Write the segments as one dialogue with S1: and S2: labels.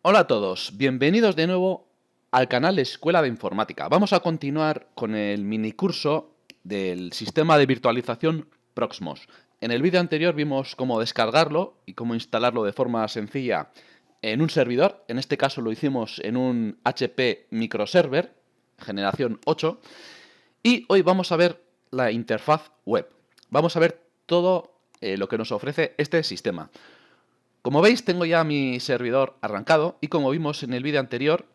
S1: Hola a todos, bienvenidos de nuevo al canal Escuela de Informática. Vamos a continuar con el minicurso del sistema de virtualización Proxmox. En el vídeo anterior vimos cómo descargarlo y cómo instalarlo de forma sencilla en un servidor. En este caso lo hicimos en un HP Microserver, generación 8. Y hoy vamos a ver la interfaz web. Vamos a ver todo lo que nos ofrece este sistema. Como veis, tengo ya mi servidor arrancado y como vimos en el vídeo anterior,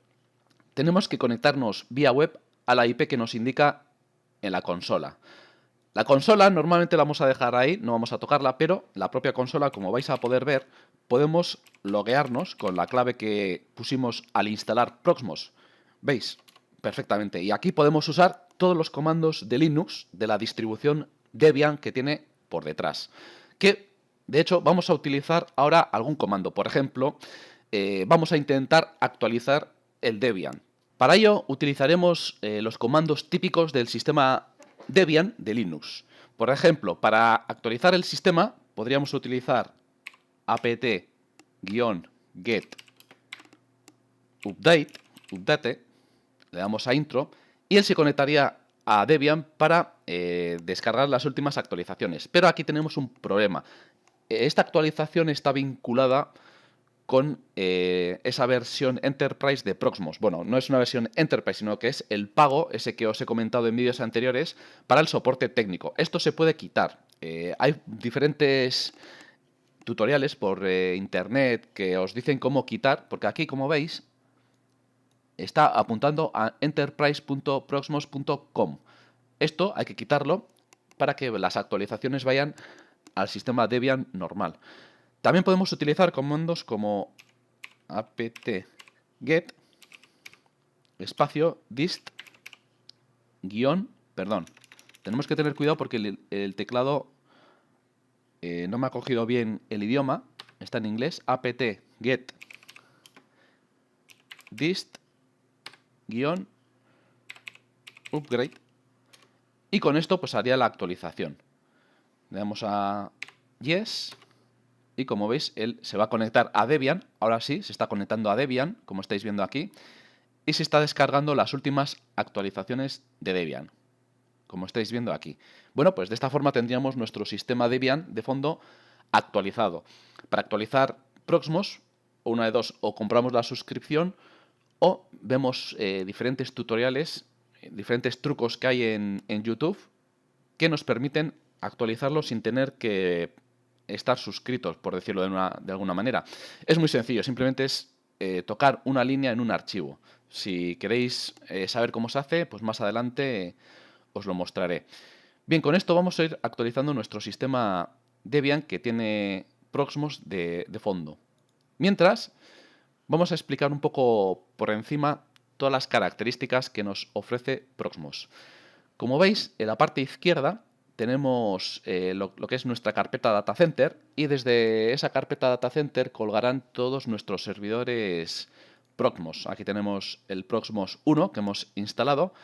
S1: tenemos que conectarnos vía web a la IP que nos indica en la consola. La consola normalmente la vamos a dejar ahí, no vamos a tocarla, pero la propia consola, como vais a poder ver, podemos loguearnos con la clave que pusimos al instalar Proxmox. ¿Veis? Perfectamente. Y aquí podemos usar todos los comandos de Linux de la distribución Debian que tiene por detrás. Que, de hecho, vamos a utilizar ahora algún comando. Por ejemplo, vamos a intentar actualizar el Debian. Para ello utilizaremos los comandos típicos del sistema Debian de Linux. Por ejemplo, para actualizar el sistema podríamos utilizar apt-get update, le damos a intro y él se conectaría a Debian para descargar las últimas actualizaciones. Pero aquí tenemos un problema. Esta actualización está vinculada con esa versión Enterprise de Proxmox. Bueno, no es una versión Enterprise, sino que es el pago, ese que os he comentado en vídeos anteriores, para el soporte técnico. Esto se puede quitar. Hay diferentes tutoriales por internet que os dicen cómo quitar, porque aquí, como veis, está apuntando a enterprise.proxmox.com. Esto hay que quitarlo para que las actualizaciones vayan al sistema Debian normal. También podemos utilizar comandos como apt-get espacio dist guión, perdón. Tenemos que tener cuidado porque el teclado no me ha cogido bien el idioma. Está en inglés. apt-get dist guión upgrade. Y con esto pues haría la actualización. Le damos a yes. Y como veis, él se va a conectar a Debian. Ahora sí, se está conectando a Debian, como estáis viendo aquí. Y se está descargando las últimas actualizaciones de Debian, como estáis viendo aquí. Bueno, pues de esta forma tendríamos nuestro sistema Debian de fondo actualizado. Para actualizar Proxmox, una de dos, o compramos la suscripción o vemos diferentes tutoriales, diferentes trucos que hay en YouTube que nos permiten actualizarlo sin tener que estar suscritos, por decirlo de alguna manera. Es muy sencillo, simplemente es tocar una línea en un archivo. Si queréis saber cómo se hace, pues más adelante os lo mostraré. Bien, con esto vamos a ir actualizando nuestro sistema Debian que tiene Proxmox de fondo. Mientras, vamos a explicar un poco por encima todas las características que nos ofrece Proxmox. Como veis, en la parte izquierda tenemos lo que es nuestra carpeta Data Center y desde esa carpeta Data Center colgarán todos nuestros servidores Proxmox. Aquí tenemos el Proxmox 1 que hemos instalado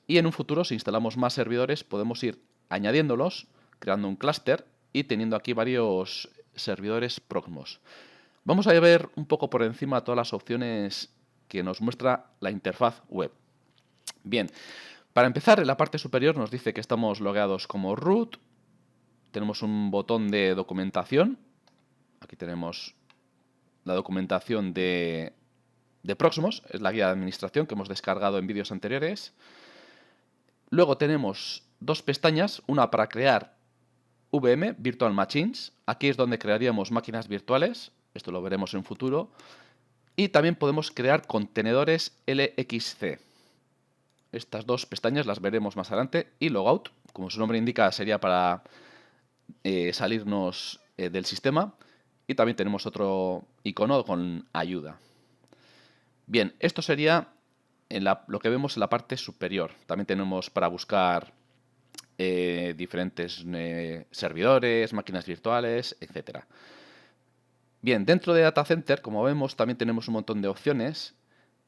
S1: y en un futuro, si instalamos más servidores, podemos ir añadiéndolos, creando un clúster y teniendo aquí varios servidores Proxmox. Vamos a ver un poco por encima todas las opciones que nos muestra la interfaz web. Bien, para empezar, en la parte superior nos dice que estamos logueados como root. Tenemos un botón de documentación. Aquí tenemos la documentación de Proxmox, es la guía de administración que hemos descargado en vídeos anteriores. Luego tenemos dos pestañas, una para crear VM, Virtual Machines. Aquí es donde crearíamos máquinas virtuales. Esto lo veremos en futuro. Y también podemos crear contenedores LXC. Estas dos pestañas las veremos más adelante. Y Logout, como su nombre indica, sería para salirnos del sistema. Y también tenemos otro icono con ayuda. Bien, esto sería lo que vemos en la parte superior. También tenemos para buscar diferentes servidores, máquinas virtuales, etc. Bien, dentro de Data Center, como vemos, también tenemos un montón de opciones.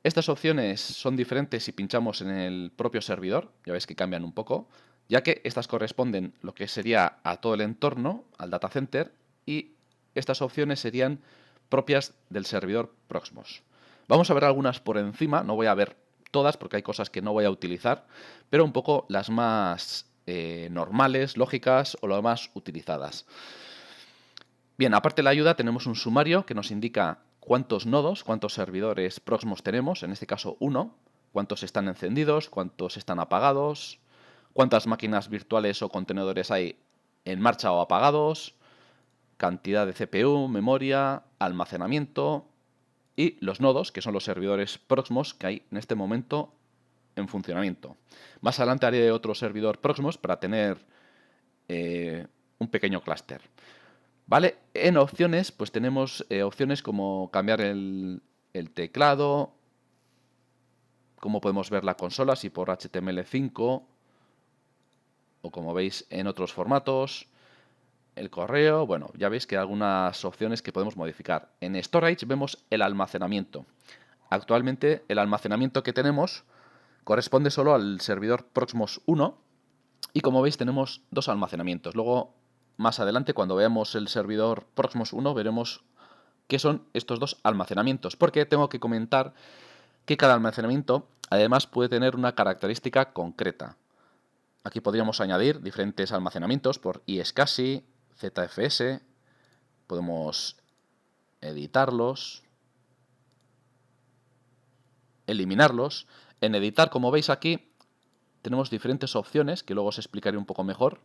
S1: Estas opciones son diferentes si pinchamos en el propio servidor, ya veis que cambian un poco, ya que estas corresponden lo que sería a todo el entorno, al Data Center, y estas opciones serían propias del servidor Proxmox. Vamos a ver algunas por encima, no voy a ver todas porque hay cosas que no voy a utilizar, pero un poco las más normales, lógicas o las más utilizadas. Bien, aparte de la ayuda tenemos un sumario que nos indica cuántos nodos, cuántos servidores Proxmox tenemos, en este caso 1, cuántos están encendidos, cuántos están apagados, cuántas máquinas virtuales o contenedores hay en marcha o apagados, cantidad de CPU, memoria, almacenamiento y los nodos, que son los servidores Proxmox que hay en este momento en funcionamiento. Más adelante haré otro servidor Proxmox para tener un pequeño clúster. ¿Vale? En opciones, pues tenemos opciones como cambiar el teclado, cómo podemos ver la consola, si por HTML5 o como veis en otros formatos, el correo, bueno, ya veis que hay algunas opciones que podemos modificar. En Storage vemos el almacenamiento. Actualmente el almacenamiento que tenemos corresponde solo al servidor Proxmox 1 y como veis tenemos dos almacenamientos. Luego, más adelante, cuando veamos el servidor Proxmox 1, veremos qué son estos dos almacenamientos, porque tengo que comentar que cada almacenamiento además puede tener una característica concreta. Aquí podríamos añadir diferentes almacenamientos por iSCSI, ZFS, podemos editarlos, eliminarlos. En editar, como veis aquí, tenemos diferentes opciones que luego os explicaré un poco mejor.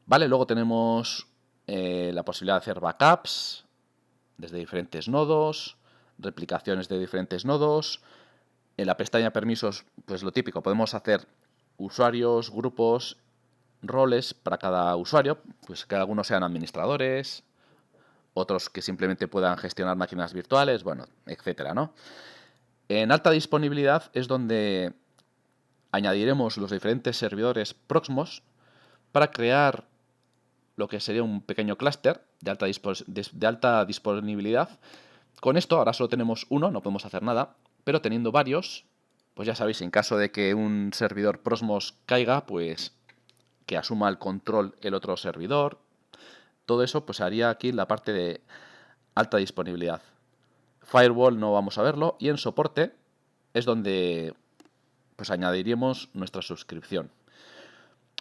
S1: Vale, luego tenemos la posibilidad de hacer backups desde diferentes nodos, replicaciones de diferentes nodos. En la pestaña permisos, pues lo típico, podemos hacer usuarios, grupos, roles para cada usuario, pues que algunos sean administradores, otros que simplemente puedan gestionar máquinas virtuales, bueno, etcétera, ¿no? En alta disponibilidad es donde añadiremos los diferentes servidores Proxmox para crear lo que sería un pequeño clúster de alta disponibilidad. Con esto ahora solo tenemos uno, no podemos hacer nada, pero teniendo varios, pues ya sabéis, en caso de que un servidor Proxmox caiga, pues que asuma el control el otro servidor. Todo eso pues haría aquí la parte de alta disponibilidad. Firewall no vamos a verlo y en soporte es donde pues añadiríamos nuestra suscripción.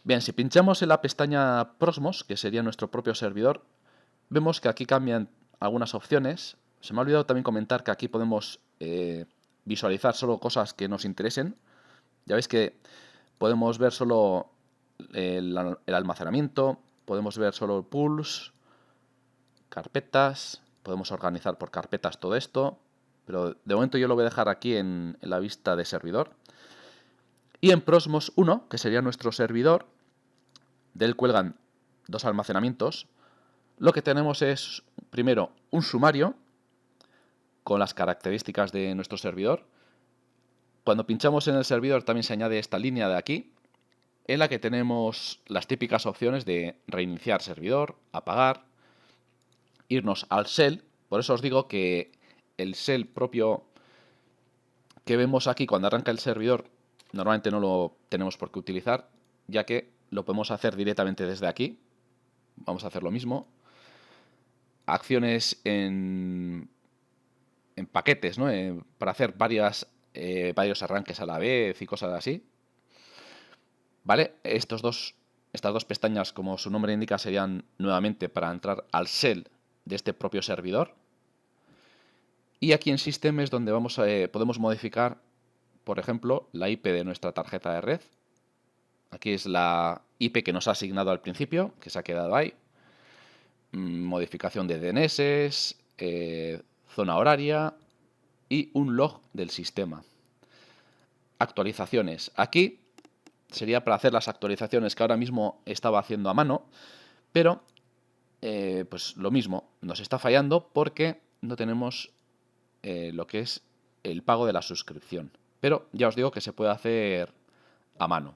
S1: Bien, si pinchamos en la pestaña Proxmox, que sería nuestro propio servidor, vemos que aquí cambian algunas opciones. Se me ha olvidado también comentar que aquí podemos visualizar solo cosas que nos interesen. Ya veis que podemos ver solo el almacenamiento, podemos ver solo pools, carpetas, podemos organizar por carpetas todo esto, pero de momento yo lo voy a dejar aquí en la vista de servidor. Y en Proxmox 1, que sería nuestro servidor, del cuelgan dos almacenamientos, lo que tenemos es, primero, un sumario con las características de nuestro servidor. Cuando pinchamos en el servidor también se añade esta línea de aquí, en la que tenemos las típicas opciones de reiniciar servidor, apagar, irnos al shell. Por eso os digo que el shell propio que vemos aquí cuando arranca el servidor normalmente no lo tenemos por qué utilizar, ya que lo podemos hacer directamente desde aquí. Vamos a hacer lo mismo. Acciones en paquetes, ¿no? Para hacer varios arranques a la vez y cosas así. ¿Vale? Estas dos pestañas, como su nombre indica, serían nuevamente para entrar al shell de este propio servidor. Y aquí en System es donde podemos modificar, por ejemplo, la IP de nuestra tarjeta de red. Aquí es la IP que nos ha asignado al principio, que se ha quedado ahí. Modificación de DNS, zona horaria y un log del sistema. Actualizaciones. Aquí sería para hacer las actualizaciones que ahora mismo estaba haciendo a mano, pero pues lo mismo, nos está fallando porque no tenemos lo que es el pago de la suscripción. Pero ya os digo que se puede hacer a mano.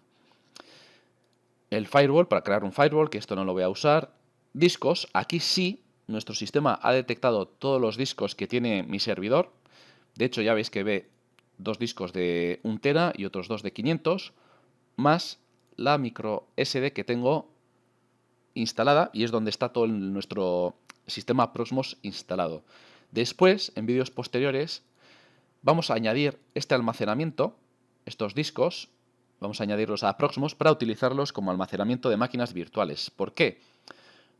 S1: El firewall, para crear un firewall, que esto no lo voy a usar. Discos, aquí sí, nuestro sistema ha detectado todos los discos que tiene mi servidor. De hecho, ya veis que ve dos discos de 1 tera y otros dos de 500, más la micro SD que tengo instalada y es donde está todo nuestro sistema Proxmox instalado. Después, en vídeos posteriores, vamos a añadir este almacenamiento, estos discos, vamos a añadirlos a Proxmox para utilizarlos como almacenamiento de máquinas virtuales. ¿Por qué?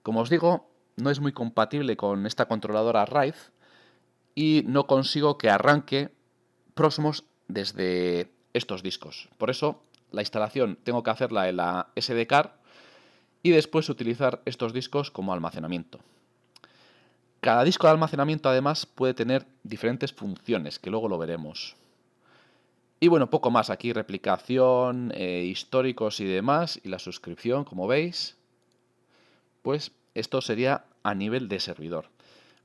S1: Como os digo, no es muy compatible con esta controladora RAID y no consigo que arranque Proxmox desde estos discos. Por eso, la instalación tengo que hacerla en la SD card y después utilizar estos discos como almacenamiento. Cada disco de almacenamiento, además, puede tener diferentes funciones, que luego lo veremos. Y bueno, poco más. Aquí replicación, históricos y demás, y la suscripción, como veis. Pues esto sería a nivel de servidor.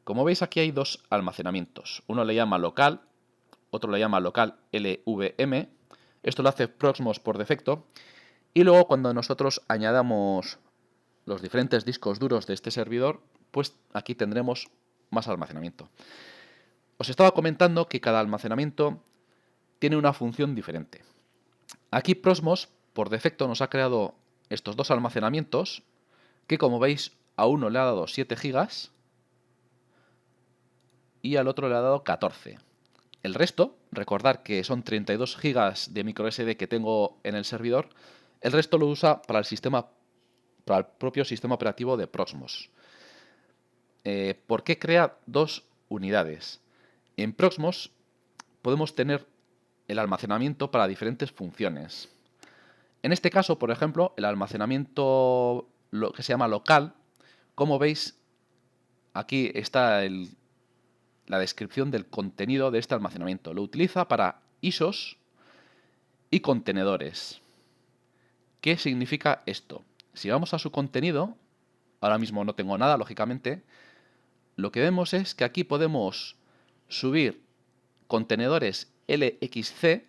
S1: Como veis, aquí hay dos almacenamientos. Uno le llama local, otro le llama local LVM. Esto lo hace Proxmox por defecto. Y luego, cuando nosotros añadamos los diferentes discos duros de este servidor, pues aquí tendremos más almacenamiento. Os estaba comentando que cada almacenamiento tiene una función diferente. Aquí Proxmox, por defecto, nos ha creado estos dos almacenamientos, que como veis, a uno le ha dado 7 GB y al otro le ha dado 14. El resto, recordad que son 32 GB de microSD que tengo en el servidor, el resto lo usa para el propio sistema operativo de Proxmox. ¿Por qué crea dos unidades? En Proxmox podemos tener el almacenamiento para diferentes funciones. En este caso, por ejemplo, el almacenamiento lo que se llama local, como veis, aquí está la descripción del contenido de este almacenamiento. Lo utiliza para ISOs y contenedores. ¿Qué significa esto? Si vamos a su contenido, ahora mismo no tengo nada, lógicamente, lo que vemos es que aquí podemos subir contenedores LXC,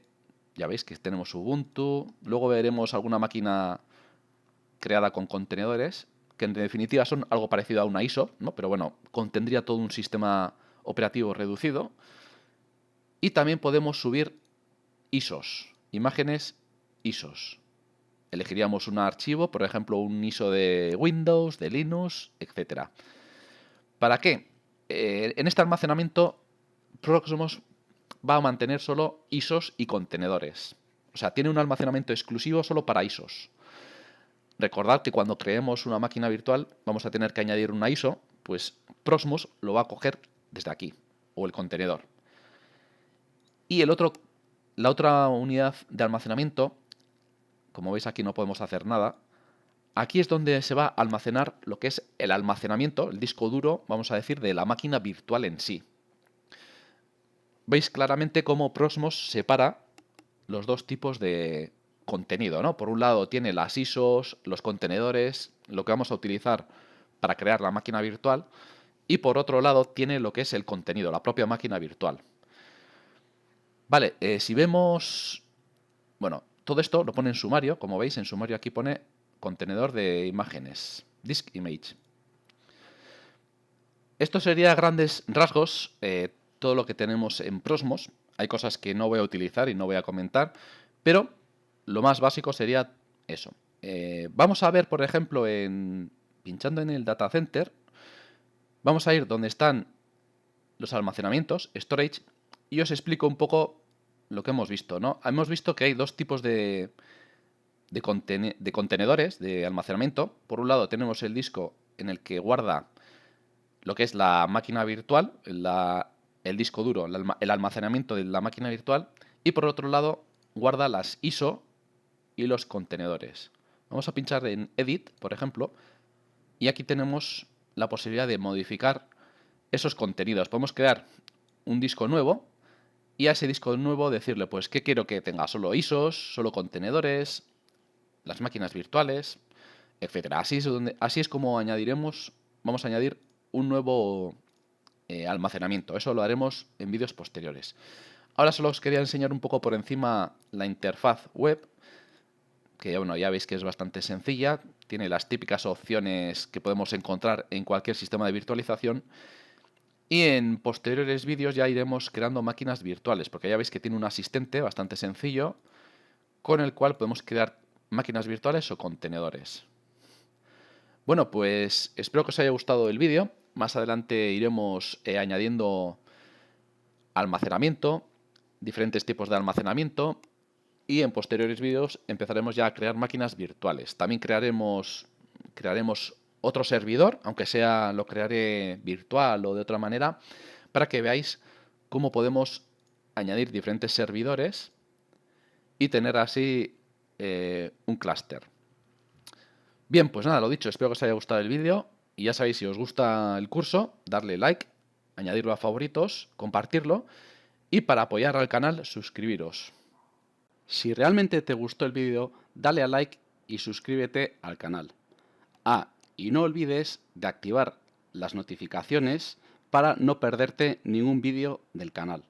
S1: ya veis que tenemos Ubuntu, luego veremos alguna máquina creada con contenedores, que en definitiva son algo parecido a una ISO, ¿no? Pero bueno, contendría todo un sistema operativo reducido. Y también podemos subir ISOs, imágenes ISOs. Elegiríamos un archivo, por ejemplo, un ISO de Windows, de Linux, etc. ¿Para qué? En este almacenamiento Proxmox va a mantener solo ISOs y contenedores. O sea, tiene un almacenamiento exclusivo solo para ISOs. Recordad que cuando creemos una máquina virtual vamos a tener que añadir una ISO, pues Proxmox lo va a coger desde aquí, o el contenedor. Y la otra unidad de almacenamiento, como veis aquí no podemos hacer nada, aquí es donde se va a almacenar lo que es el almacenamiento, el disco duro, vamos a decir, de la máquina virtual en sí. Veis claramente cómo Proxmox separa los dos tipos de contenido, ¿no? Por un lado tiene las ISOs, los contenedores, lo que vamos a utilizar para crear la máquina virtual, y por otro lado tiene lo que es el contenido, la propia máquina virtual. Vale, si vemos... Bueno, todo esto lo pone en sumario, como veis, en sumario aquí pone contenedor de imágenes, disk image. Esto sería a grandes rasgos todo lo que tenemos en Proxmox. Hay cosas que no voy a utilizar y no voy a comentar, pero lo más básico sería eso. Vamos a ver, por ejemplo, pinchando en el data center, vamos a ir donde están los almacenamientos, storage, y os explico un poco lo que hemos visto, ¿no? Hemos visto que hay dos tipos de contenedores de almacenamiento. Por un lado tenemos el disco en el que guarda lo que es la máquina virtual, el disco duro, el almacenamiento de la máquina virtual, y por otro lado guarda las ISO y los contenedores. Vamos a pinchar en Edit, por ejemplo, y aquí tenemos la posibilidad de modificar esos contenidos. Podemos crear un disco nuevo y a ese disco nuevo decirle, pues, ¿qué quiero que tenga? Solo ISOs, solo contenedores, las máquinas virtuales, etcétera. Así es como vamos a añadir un nuevo almacenamiento. Eso lo haremos en vídeos posteriores. Ahora solo os quería enseñar un poco por encima la interfaz web, que bueno, ya veis que es bastante sencilla. Tiene las típicas opciones que podemos encontrar en cualquier sistema de virtualización. Y en posteriores vídeos ya iremos creando máquinas virtuales, porque ya veis que tiene un asistente bastante sencillo con el cual podemos crear máquinas virtuales o contenedores. Bueno, pues espero que os haya gustado el vídeo. Más adelante iremos añadiendo almacenamiento, diferentes tipos de almacenamiento, y en posteriores vídeos empezaremos ya a crear máquinas virtuales. También crearemos otro servidor, aunque sea lo crearé virtual o de otra manera, para que veáis cómo podemos añadir diferentes servidores y tener así un clúster. Bien, pues nada, lo dicho, espero que os haya gustado el vídeo y ya sabéis, si os gusta el curso, darle like, añadirlo a favoritos, compartirlo y para apoyar al canal, suscribiros.
S2: Si realmente te gustó el vídeo, dale a like y suscríbete al canal. Y no olvides de activar las notificaciones para no perderte ningún vídeo del canal.